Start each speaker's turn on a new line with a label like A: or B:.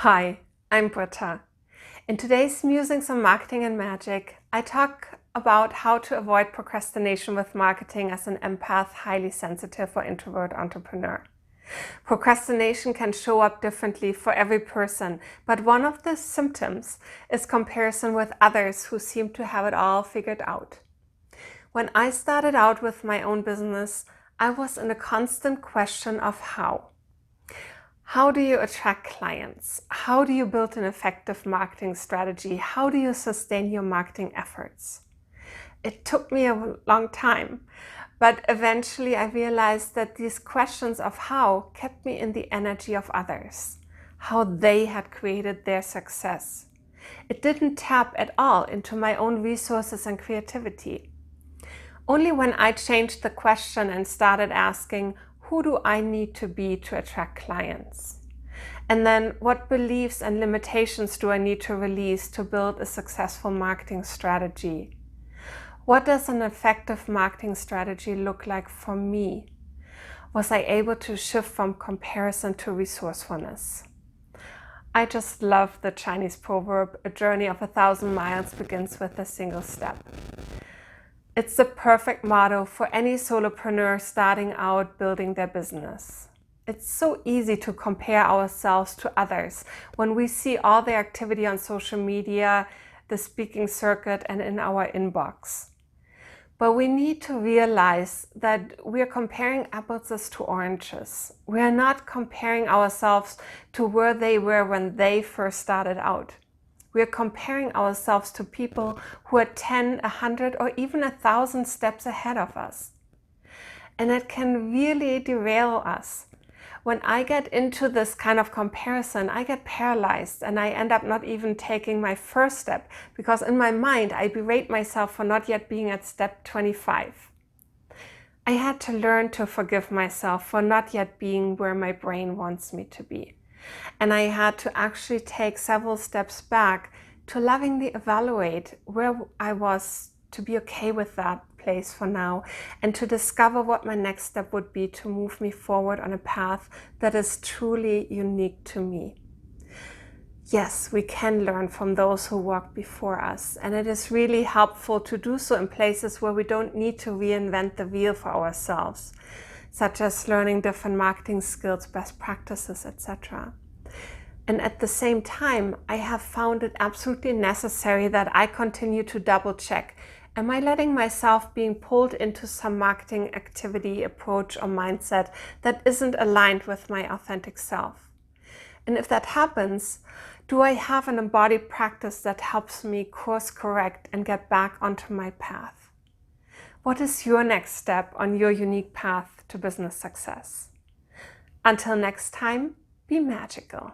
A: Hi, I'm Britta. In today's Musings on Marketing and Magic, I talk about how to avoid procrastination with marketing as an empath, highly sensitive or introvert entrepreneur. Procrastination can show up differently for every person, but one of the symptoms is comparison with others who seem to have it all figured out. When I started out with my own business, I was in a constant question of how. How do you attract clients? How do you build an effective marketing strategy? How do you sustain your marketing efforts? It took me a long time, but eventually I realized that these questions of how kept me in the energy of others, how they had created their success. It didn't tap at all into my own resources and creativity. Only when I changed the question and started asking, who do I need to be to attract clients? And then what beliefs and limitations do I need to release to build a successful marketing strategy? What does an effective marketing strategy look like for me? Was I able to shift from comparison to resourcefulness? I just love the Chinese proverb, a journey of 1,000 miles begins with a single step. It's the perfect motto for any solopreneur starting out building their business. It's so easy to compare ourselves to others when we see all their activity on social media, the speaking circuit, and in our inbox. But we need to realize that we're comparing apples to oranges. We're not comparing ourselves to where they were when they first started out. We're comparing ourselves to people who are 10, 100, or even 1,000 steps ahead of us. And it can really derail us. When I get into this kind of comparison, I get paralyzed and I end up not even taking my first step because in my mind, I berate myself for not yet being at step 25. I had to learn to forgive myself for not yet being where my brain wants me to be. And I had to actually take several steps back to lovingly evaluate where I was, to be okay with that place for now, and to discover what my next step would be to move me forward on a path that is truly unique to me. Yes, we can learn from those who walked before us, and it is really helpful to do so in places where we don't need to reinvent the wheel for ourselves, such as learning different marketing skills, best practices, etc. And at the same time, I have found it absolutely necessary that I continue to double check. Am I letting myself being pulled into some marketing activity, approach, or mindset that isn't aligned with my authentic self? And if that happens, do I have an embodied practice that helps me course correct and get back onto my path? What is your next step on your unique path to business success? Until next time, be magical.